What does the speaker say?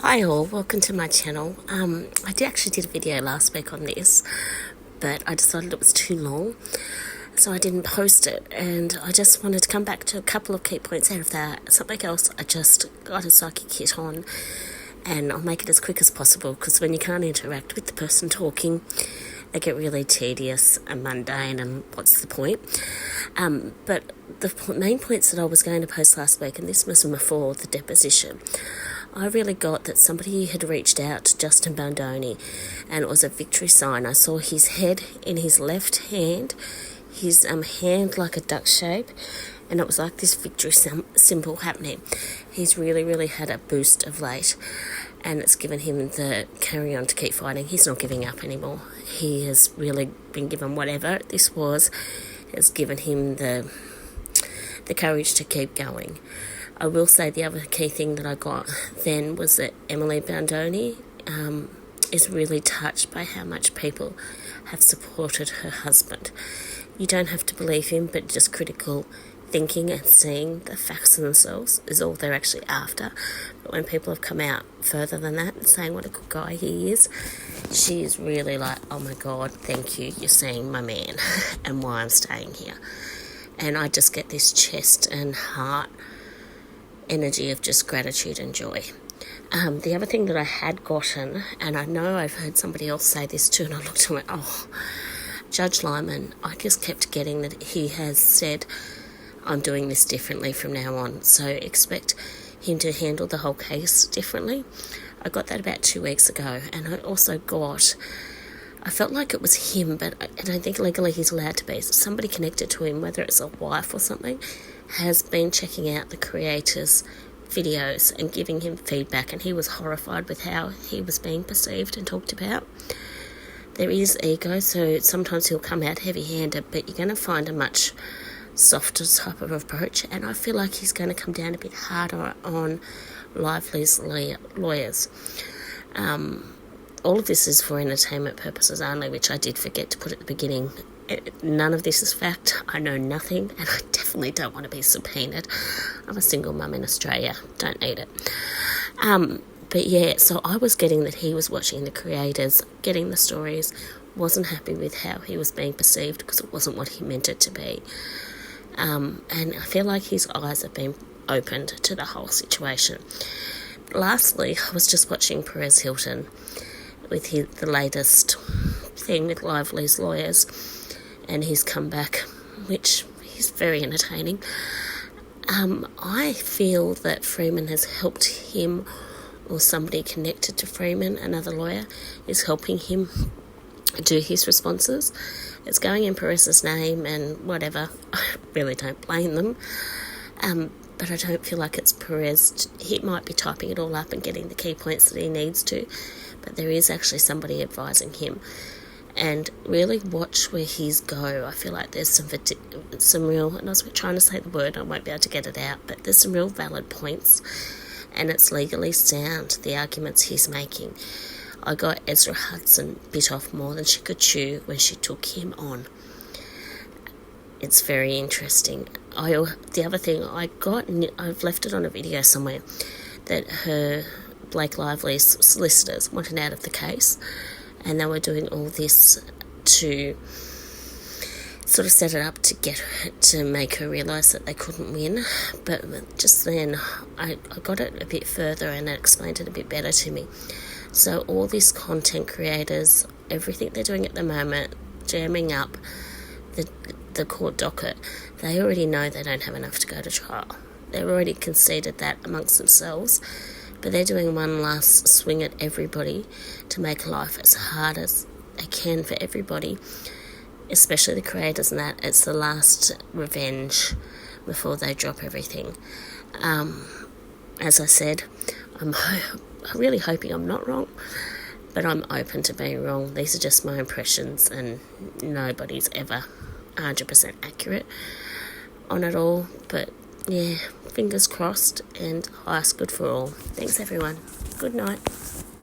Hi all, welcome to my channel. Actually did a video last week on this, but I decided it was too long, so I didn't post it, and I just wanted to come back to a couple of key points out of that. Something else I just got a psychic hit on, and I'll make it as quick as possible, because when you can't interact with the person talking, they get really tedious and mundane, and what's the point? But the main points that I was going to post last week, and this was before the deposition, I really got that somebody had reached out to Justin Baldoni, and it was a victory sign. I saw his head in his left hand, his hand like a duck shape, and it was like this victory symbol happening. He's really had a boost of late, and it's given him the carry on to keep fighting. He's not giving up anymore. He has really been given whatever this was, has given him the courage to keep going. I will say the other key thing that I got then was that Emily Baldoni is really touched by how much people have supported her husband. You don't have to believe him, but just critical thinking and seeing the facts in themselves is all they're actually after. But when people have come out further than that and saying what a good guy he is, she's really like, oh my God, thank you, you're seeing my man and why I'm staying here. And I just get this chest and heart energy of just gratitude and joy. The other thing that I had gotten, and I know I've heard somebody else say this too, and I looked and went, oh, Judge Lyman, I just kept getting that he has said, I'm doing this differently from now on, so expect him to handle the whole case differently. I got that about 2 weeks ago, and I also got, I felt like it was him, but I don't think legally he's allowed to be. So somebody connected to him, whether it's a wife or something, has been checking out the creator's videos and giving him feedback, and he was horrified with how he was being perceived and talked about. There is ego, so sometimes he'll come out heavy-handed, but you're going to find a much softer type of approach, and I feel like he's going to come down a bit harder on Lively's lawyers. All of this is for entertainment purposes only, which I did forget to put at the beginning. None of this is fact. I know nothing, and I definitely don't want to be subpoenaed. I'm a single mum in Australia. Don't need it. But yeah, so I was getting that he was watching the creators, getting the stories, wasn't happy with how he was being perceived because it wasn't what he meant it to be. And I feel like his eyes have been opened to the whole situation. Lastly, I was just watching Perez Hilton with the latest thing with Lively's lawyers and his comeback, which is very entertaining. I feel that Freeman has helped him, or somebody connected to Freeman, another lawyer, is helping him do his responses. It's going in Perez's name and whatever. I really don't blame them. But I don't feel like it's Perez. He might be typing it all up and getting the key points that he needs to, but there is actually somebody advising him. And really watch where he's go. I feel like there's some real, and I was trying to say the word, I won't be able to get it out, but there's some real valid points, and it's legally sound, the arguments he's making. I got Ezra Hudson bit off more than she could chew when she took him on. It's very interesting. The other thing I got, and I've left it on a video somewhere, that Blake Lively's solicitors wanted out of the case, and they were doing all this to sort of set it up to make her realise that they couldn't win. But just then, I got it a bit further, and it explained it a bit better to me. So all these content creators, everything they're doing at the moment, jamming up the court docket, they already know they don't have enough to go to trial. They've already conceded that amongst themselves, but they're doing one last swing at everybody to make life as hard as they can for everybody, especially the creators, and that it's the last revenge before they drop everything. As I said, I'm really hoping I'm not wrong, but I'm open to being wrong. These are just my impressions, and nobody's ever 100% accurate on it all. But yeah, fingers crossed, and highest good for all. Thanks everyone. Good night.